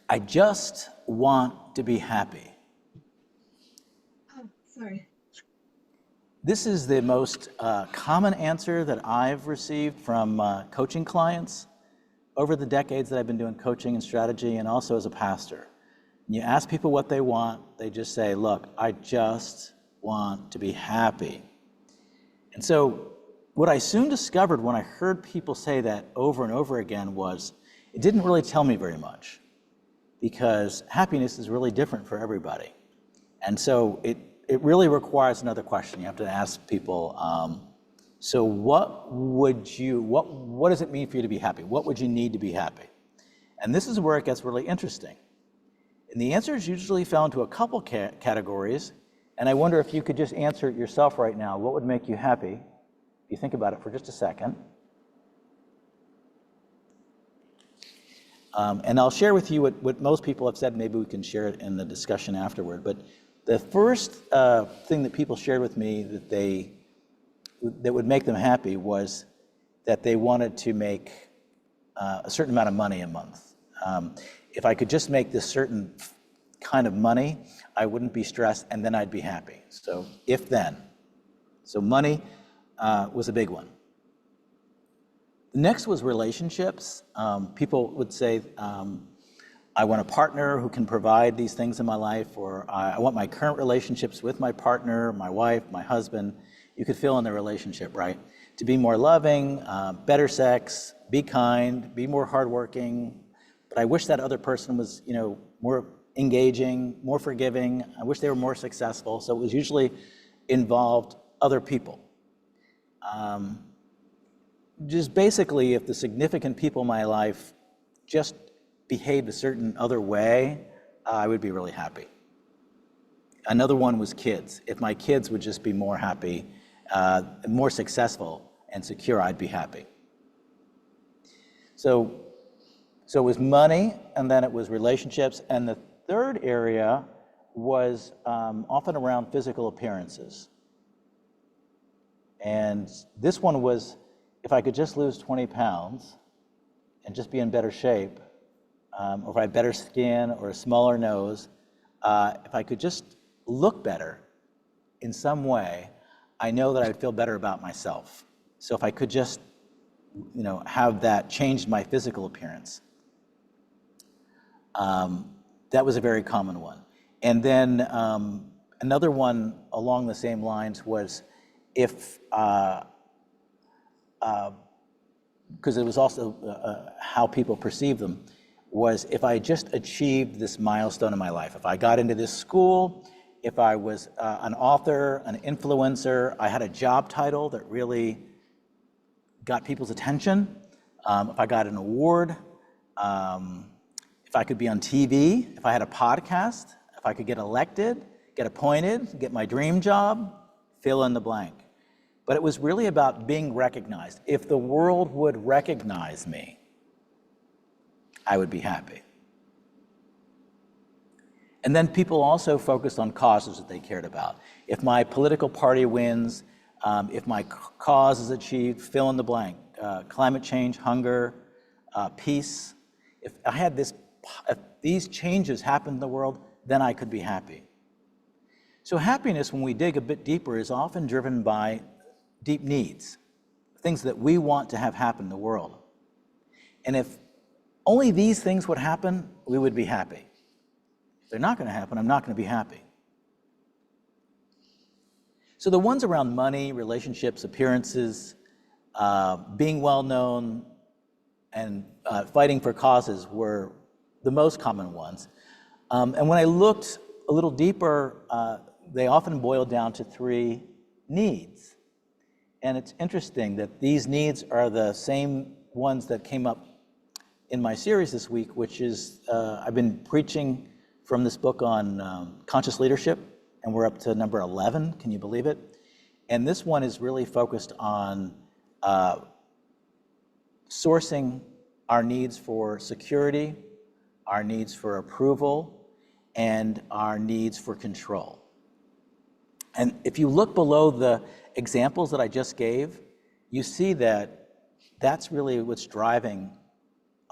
I just want to be happy. Oh, sorry. This is the most common answer that I've received from coaching clients over the decades that I've been doing coaching and strategy, and also as a pastor. When you ask people what they want, they just say, look, I just want to be happy. And so what I soon discovered when I heard people say that over and over again was, it didn't really tell me very much, because happiness is really different for everybody. And so it really requires another question. You have to ask people, so what does it mean for you to be happy? What would you need to be happy? And this is where it gets really interesting. And the answer is usually found to a couple categories. And I wonder if you could just answer it yourself right now. What would make you happy? If you think about it for just a second. And I'll share with you what most people have said. Maybe we can share it in the discussion afterward. But the first thing that people shared with me that would make them happy was that they wanted to make a certain amount of money a month. If I could just make this certain kind of money, I wouldn't be stressed, and then I'd be happy. So if then. So money was a big one. The next was relationships. People would say, I want a partner who can provide these things in my life, or I want my current relationships with my partner, my wife, my husband. You could fill in the relationship, right? To be more loving, better sex, be kind, be more hardworking. But I wish that other person was, more engaging, more forgiving. I wish they were more successful. So it was usually involved other people. Just basically, if the significant people in my life just behaved a certain other way, I would be really happy. Another one was kids. If my kids would just be more happy, more successful and secure, I'd be happy. So it was money, and then it was relationships, and the third area was often around physical appearances. And this one was, if I could just lose 20 pounds and just be in better shape, or if I had better skin or a smaller nose, if I could just look better in some way, I know that I would feel better about myself. So if I could just, have that change my physical appearance. That was a very common one. And then another one along the same lines was if, because it was also how people perceive them, was if I just achieved this milestone in my life. If I got into this school, if I was an author, an influencer, I had a job title that really got people's attention, if I got an award, if I could be on TV, if I had a podcast, if I could get elected, get appointed, get my dream job, fill in the blank. But it was really about being recognized. If the world would recognize me, I would be happy. And then people also focused on causes that they cared about. If my political party wins, if my cause is achieved, fill in the blank. Climate change, hunger, peace. If these changes happen in the world, then I could be happy. So happiness, when we dig a bit deeper, is often driven by deep needs, things that we want to have happen in the world. And if only these things would happen, we would be happy. If they're not going to happen, I'm not going to be happy. So the ones around money, relationships, appearances, being well known, and fighting for causes were the most common ones. And when I looked a little deeper, they often boiled down to 3 needs. And it's interesting that these needs are the same ones that came up in my series this week, which is, I've been preaching from this book on conscious leadership, and we're up to number 11, can you believe it? And this one is really focused on sourcing our needs for security, our needs for approval, and our needs for control. And if you look below the examples that I just gave, you see that that's really what's driving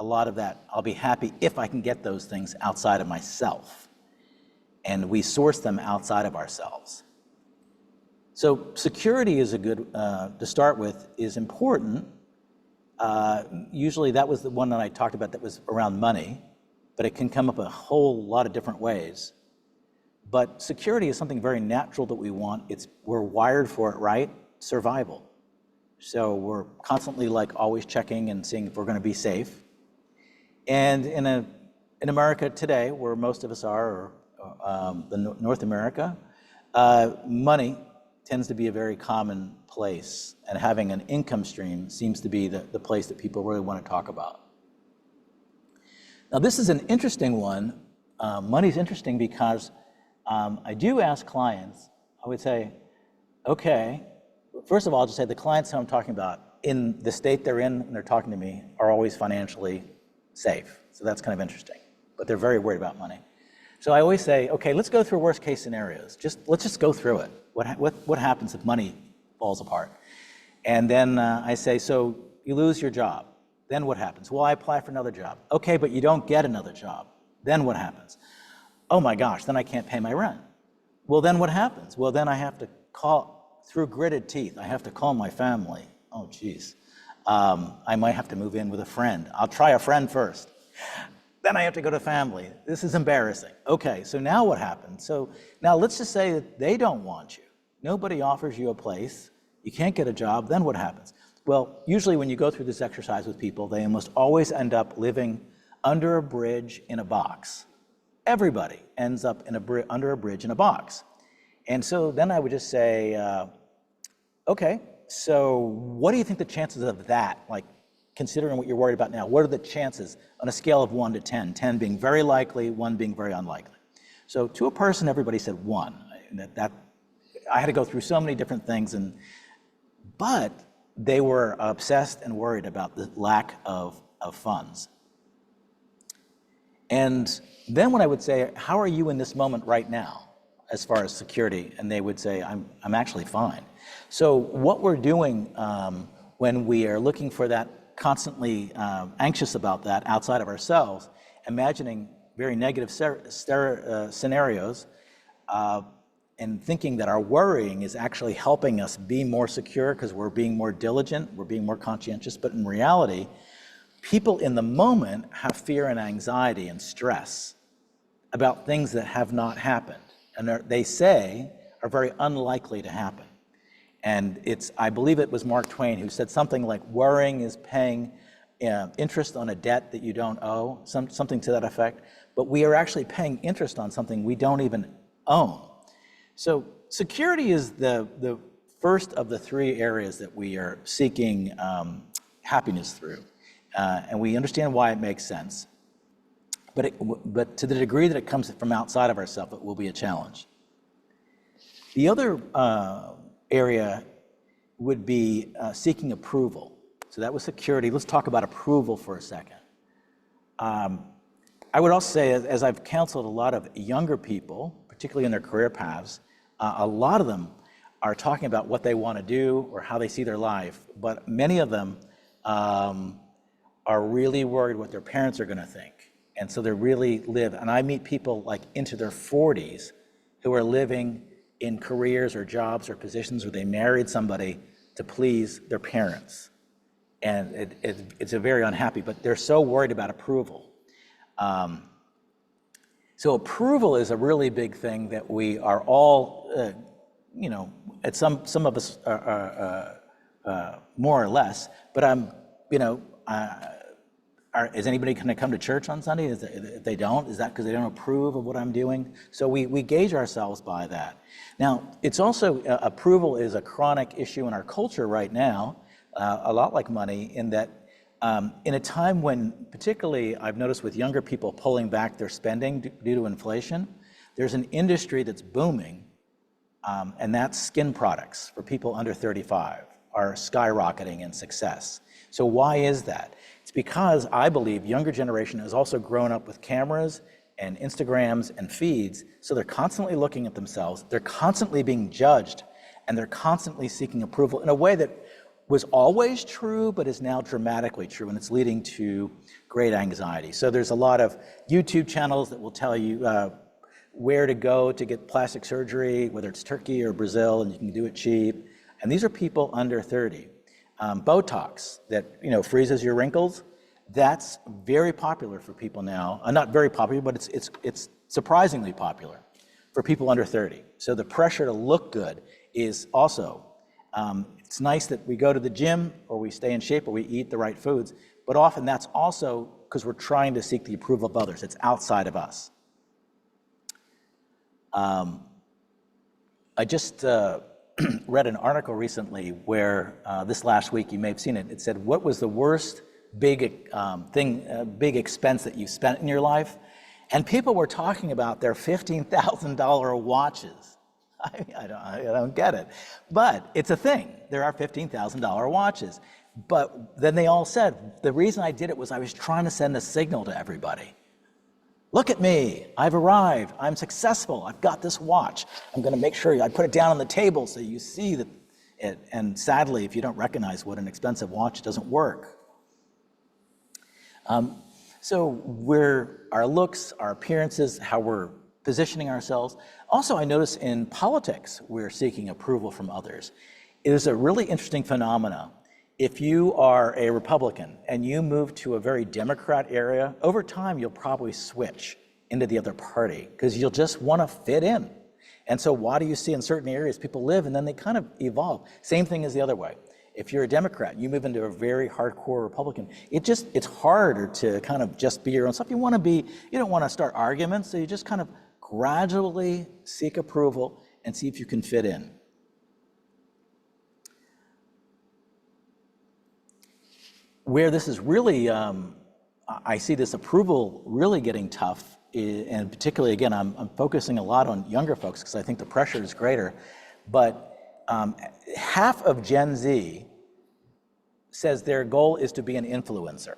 a lot of that, I'll be happy if I can get those things outside of myself. And we source them outside of ourselves. So security is a good, to start with, is important. Usually that was the one that I talked about that was around money, but it can come up a whole lot of different ways. But security is something very natural that we want. We're wired for it, right? Survival. So we're constantly like always checking and seeing if we're going to be safe. And in America today, where most of us are, or North America, money tends to be a very common place, and having an income stream seems to be the place that people really want to talk about. Now, this is an interesting one. Money's interesting because I do ask clients, I would say, okay, first of all, I'll just say the clients who I'm talking about, in the state they're in when they're talking to me, are always financially safe. So that's kind of interesting, but they're very worried about money. So I always say, okay, let's go through worst case scenarios. Let's just go through it. What happens if money falls apart? And then I say, so you lose your job. Then what happens? Well, I apply for another job. Okay, but you don't get another job. Then what happens? Oh my gosh, then I can't pay my rent. Well, then what happens? Well, then I have to call, through gritted teeth, I have to call my family. Oh, geez. I might have to move in with a friend. I'll try a friend first. Then I have to go to family. This is embarrassing. Okay, so now what happens? So now let's just say that they don't want you. Nobody offers you a place. You can't get a job. Then what happens? Well, usually when you go through this exercise with people, they almost always end up living under a bridge in a box. Everybody ends up under a bridge in a box. And so then I would just say, okay, so what do you think the chances of that, like considering what you're worried about now, what are the chances on a scale of 1 to 10, 10 being very likely, 1 being very unlikely? So to a person, everybody said 1. I had to go through so many different things, but they were obsessed and worried about the lack of funds. And then when I would say, how are you in this moment right now as far as security? And they would say, I'm actually fine. So what we're doing when we are looking for that, constantly anxious about that outside of ourselves, imagining very negative scenarios, and thinking that our worrying is actually helping us be more secure because we're being more diligent, we're being more conscientious, but in reality, people in the moment have fear and anxiety and stress about things that have not happened, and they say are very unlikely to happen. And I believe it was Mark Twain who said something like, worrying is paying interest on a debt that you don't owe, something to that effect, but we are actually paying interest on something we don't even own. So security is the first of the 3 areas that we are seeking happiness through. And we understand why it makes sense. But to the degree that it comes from outside of ourselves, it will be a challenge. The other area would be seeking approval. So that was security. Let's talk about approval for a second. I would also say, as I've counseled a lot of younger people, particularly in their career paths, a lot of them are talking about what they want to do or how they see their life, but many of them are really worried what their parents are going to think. And so they really live, and I meet people like into their 40s who are living in careers or jobs or positions where they married somebody to please their parents. And it's a very unhappy, but they're so worried about approval. So approval is a really big thing that we are all, at some of us are more or less, but is anybody going to come to church on Sunday? If they don't, is that because they don't approve of what I'm doing? So we gauge ourselves by that. Now, it's also, approval is a chronic issue in our culture right now, a lot like money, in that in a time when, particularly I've noticed with younger people pulling back their spending due to inflation, there's an industry that's booming, and that's skin products for people under 35 are skyrocketing in success. So why is that? It's because I believe younger generation has also grown up with cameras and Instagrams and feeds, so they're constantly looking at themselves, they're constantly being judged, and they're constantly seeking approval in a way that was always true, but is now dramatically true, and it's leading to great anxiety. So there's a lot of YouTube channels that will tell you where to go to get plastic surgery, whether it's Turkey or Brazil, and you can do it cheap. And these are people under 30. Botox that freezes your wrinkles, that's very popular for people now. Not very popular, but it's surprisingly popular for people under 30. So the pressure to look good is also, it's nice that we go to the gym or we stay in shape or we eat the right foods, but often that's also because we're trying to seek the approval of others. It's outside of us. I just read an article recently where this last week, you may have seen it, it said, what was the worst big expense that you spent in your life? And people were talking about their $15,000 watches. I don't get it. But it's a thing. There are $15,000 watches. But then they all said, the reason I did it was I was trying to send a signal to everybody. Look at me, I've arrived, I'm successful, I've got this watch. I'm gonna make sure I put it down on the table so you see that it, and sadly, if you don't recognize what an expensive watch, it doesn't work. So our looks, our appearances, how we're positioning ourselves. Also, I notice in politics, we're seeking approval from others. It is a really interesting phenomena. If you are a Republican and you move to a very Democrat area, over time, you'll probably switch into the other party because you'll just want to fit in. And so why do you see in certain areas people live and then they kind of evolve? Same thing as the other way. If you're a Democrat, you move into a very hardcore Republican, it's harder to kind of just be your own self. You don't want to start arguments, so you just kind of gradually seek approval and see if you can fit in. Where this is really, I see this approval really getting tough, and particularly, again, I'm focusing a lot on younger folks because I think the pressure is greater, but half of Gen Z says their goal is to be an influencer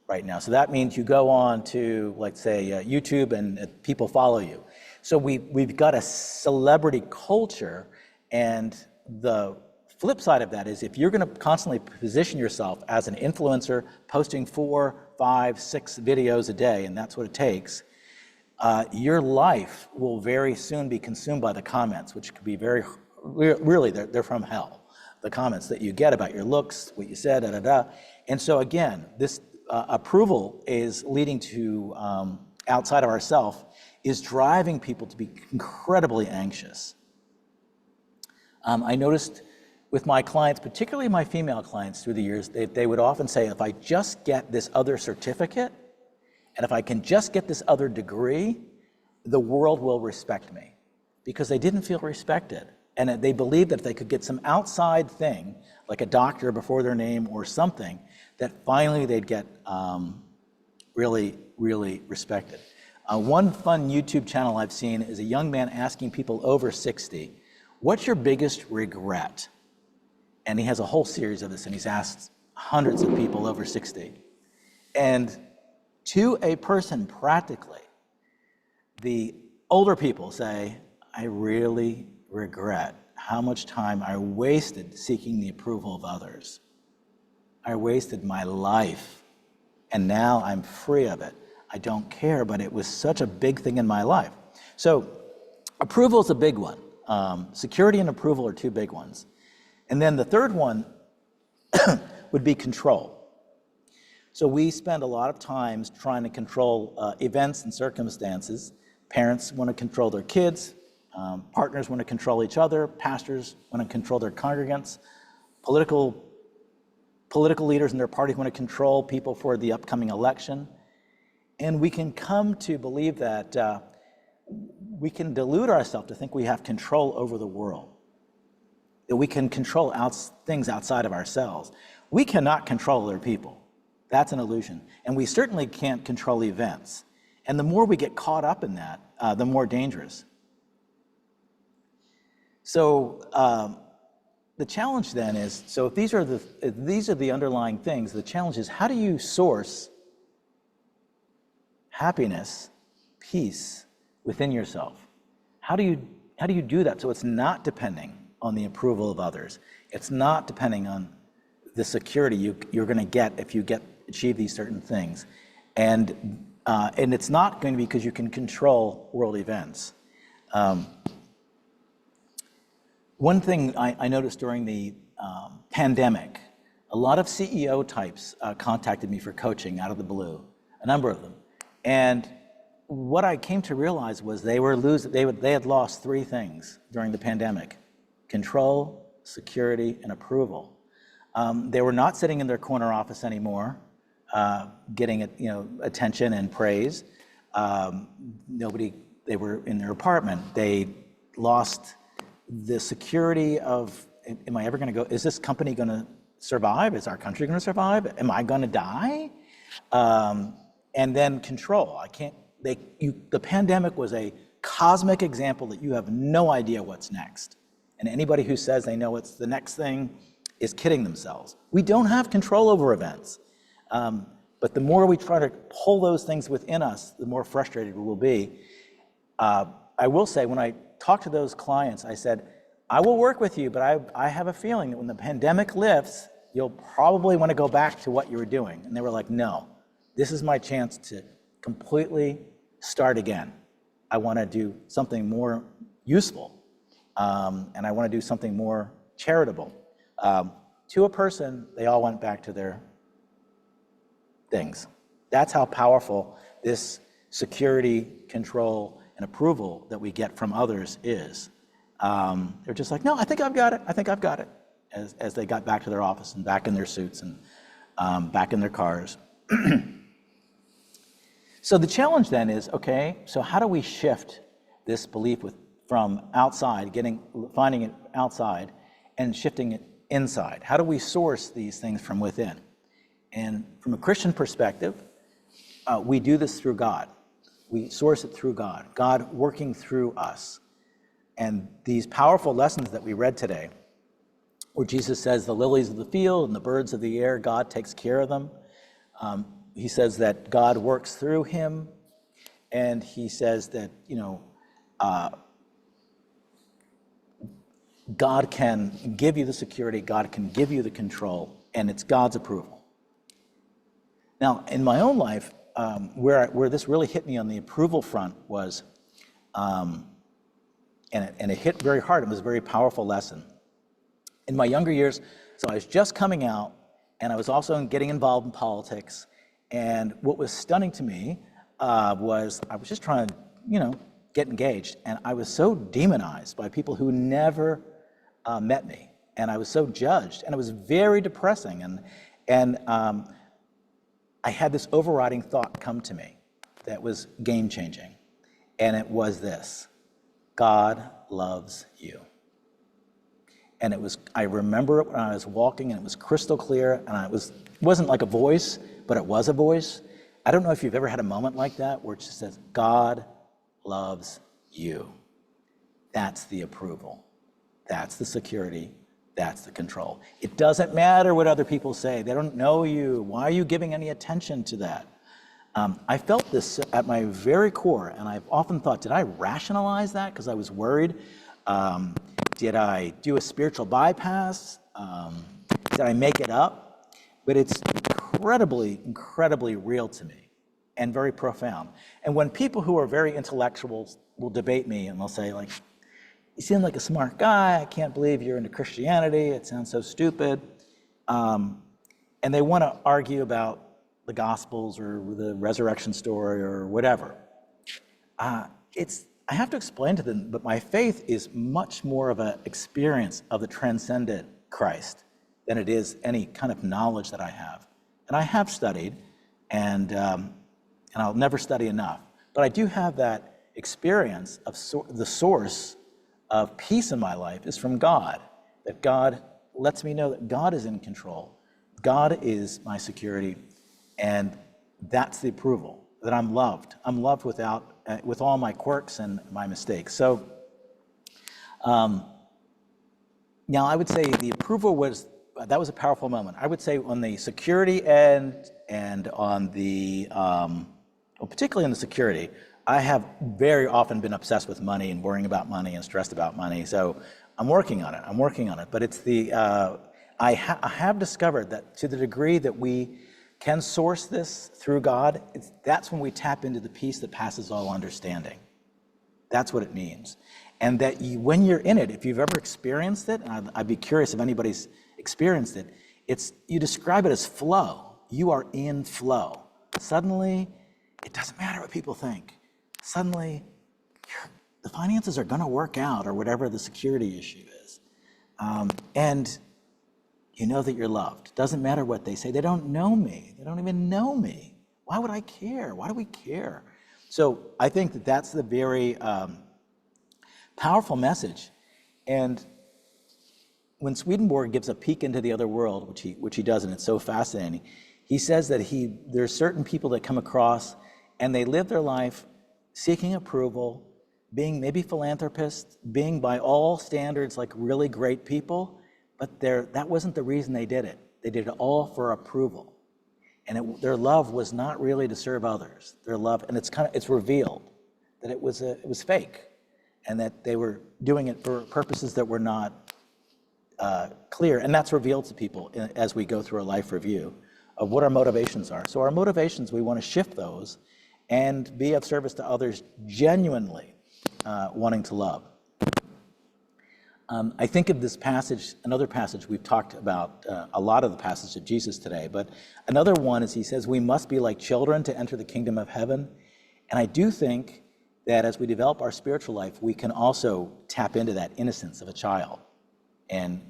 right now. So that means you go on to, let's say, YouTube and people follow you. So we've got a celebrity culture, and the flip side of that is if you're going to constantly position yourself as an influencer, posting 4, 5, 6 videos a day, and that's what it takes, your life will very soon be consumed by the comments, which could be really, they're from hell. The comments that you get about your looks, what you said, And so again, this approval is leading to, outside of ourselves, is driving people to be incredibly anxious. I noticed with my clients, particularly my female clients through the years, they would often say, if I just get this other certificate, and if I can just get this other degree, the world will respect me. Because they didn't feel respected. And they believed that if they could get some outside thing, like a doctor before their name or something, that finally they'd get really, really respected. One fun YouTube channel I've seen is a young man asking people over 60, what's your biggest regret? And he has a whole series of this, and he's asked hundreds of people over 60. And to a person practically, the older people say, I really regret how much time I wasted seeking the approval of others. I wasted my life, and now I'm free of it. I don't care, but it was such a big thing in my life. So approval is a big one. Security and approval are two big ones. And then the third one would be control. So we spend a lot of times trying to control events and circumstances. Parents want to control their kids. Partners want to control each other. Pastors want to control their congregants. Political leaders in their parties want to control people for the upcoming election. And we can come to believe that we can delude ourselves to think we have control over the world, that we can control things outside of ourselves. We cannot control other people. That's an illusion. And we certainly can't control events. And the more we get caught up in that, the more dangerous. So the challenge then is, so if these are the underlying things, the challenge is how do you source happiness, peace within yourself? How do you do that so it's not depending on the approval of others? It's not depending on the security you're going to get if you achieve these certain things. And it's not going to be because you can control world events. One thing I noticed during the pandemic, a lot of CEO types contacted me for coaching out of the blue, a number of them. And what I came to realize was they had lost three things during the pandemic: control, security, and approval. They were not sitting in their corner office anymore, getting attention and praise. They were in their apartment. They lost the security of, am I ever going to go? Is this company going to survive? Is our country going to survive? Am I going to die? And then control. The pandemic was a cosmic example that you have no idea what's next. And anybody who says they know what's the next thing is kidding themselves. We don't have control over events. But the more we try to pull those things within us, the more frustrated we will be. I will say, when I talked to those clients, I said, I will work with you, but I have a feeling that when the pandemic lifts, you'll probably want to go back to what you were doing. And they were like, no, this is my chance to completely start again. I want to do something more useful, and I want to do something more charitable. To a person, they all went back to their things. That's how powerful this security, control, and approval that we get from others is. They're just like, no, I think I've got it. I think I've got it. As they got back to their office and back in their suits and back in their cars. So the challenge then is, okay, so how do we shift this belief from outside, finding it outside, and shifting it inside? How do we source these things from within? And from a Christian perspective, we do this through God. We source it through God, God working through us. And these powerful lessons that we read today, where Jesus says the lilies of the field and the birds of the air, God takes care of them. He says that God works through him. And he says that, God can give you the security, God can give you the control, and it's God's approval. Now, in my own life, where this really hit me on the approval front was, and it hit very hard. It was a very powerful lesson. In my younger years, so I was just coming out, and I was also getting involved in politics. And what was stunning to me was I was just trying to, get engaged, and I was so demonized by people who never met me, and I was so judged, and it was very depressing. And I had this overriding thought come to me that was game-changing, and it was this: God loves you. And I remember it when I was walking, and it was crystal clear, and it wasn't like a voice, but it was a voice. I don't know if you've ever had a moment like that where it just says, God loves you. That's the approval. That's the security. That's the control. It doesn't matter what other people say. They don't know you. Why are you giving any attention to that? I felt this at my very core, and I've often thought, did I rationalize that because I was worried? Did I do a spiritual bypass? Did I make it up? But it's incredibly, incredibly real to me and very profound. And when people who are very intellectual will debate me, and they'll say, like, you seem like a smart guy, I can't believe you're into Christianity, it sounds so stupid. And they want to argue about the Gospels or the resurrection story or whatever. I have to explain to them, but my faith is much more of an experience of the transcendent Christ than it is any kind of knowledge that I have. And I have studied, and I'll never study enough. But I do have that experience of the source of peace in my life is from God, that God lets me know that God is in control. God is my security, and that's the approval, that I'm loved. I'm loved with all my quirks and my mistakes. So now I would say the approval was a powerful moment. I would say on the security end and on the, particularly in the security, I have very often been obsessed with money and worrying about money and stressed about money. So I'm working on it. But it's I have discovered that to the degree that we can source this through God, that's when we tap into the peace that passes all understanding. That's what it means. And that when you're in it, if you've ever experienced it, and I'd be curious if anybody's experienced it, you describe it as flow. You are in flow. Suddenly, it doesn't matter what people think. Suddenly, the finances are going to work out, or whatever the security issue is. And you know that you're loved. Doesn't matter what they say. They don't know me. They don't even know me. Why would I care? Why do we care? So I think that that's the very powerful message. And when Swedenborg gives a peek into the other world, which he does, and it's so fascinating, he says that there's certain people that come across and they live their life seeking approval, being maybe philanthropists, being by all standards like really great people, but that wasn't the reason they did it. They did it all for approval. And their love was not really to serve others. Their love, and it's revealed that it was fake, and that they were doing it for purposes that were not clear. And that's revealed to people as we go through a life review of what our motivations are. So our motivations, we want to shift those and be of service to others genuinely wanting to love. I think of this passage, another passage we've talked about, a lot of the passage of Jesus today, but another one is he says, we must be like children to enter the kingdom of heaven. And I do think that as we develop our spiritual life, we can also tap into that innocence of a child and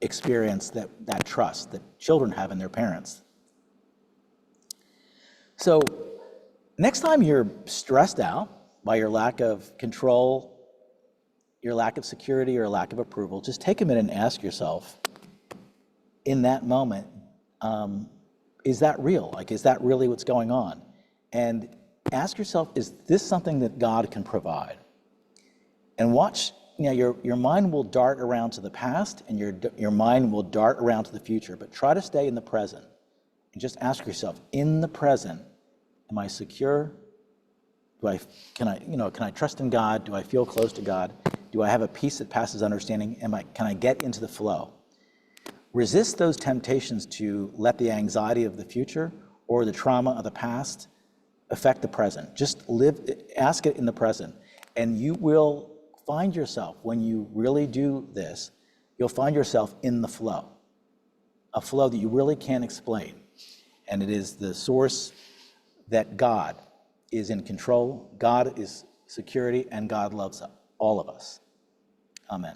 experience that trust that children have in their parents. So next time you're stressed out by your lack of control, your lack of security, or lack of approval, just take a minute and ask yourself, in that moment, is that real? Like, is that really what's going on? And ask yourself, is this something that God can provide? And watch, your mind will dart around to the past, and your mind will dart around to the future, but try to stay in the present. And just ask yourself, in the present, am I secure? Can I trust in God? Do I feel close to God? Do I have a peace that passes understanding? Can I get into the flow? Resist those temptations to let the anxiety of the future or the trauma of the past affect the present. Just ask it in the present. And you will find yourself, when you really do this, you'll find yourself in the flow, a flow that you really can't explain. And it is the source that God is in control, God is security, and God loves all of us. Amen.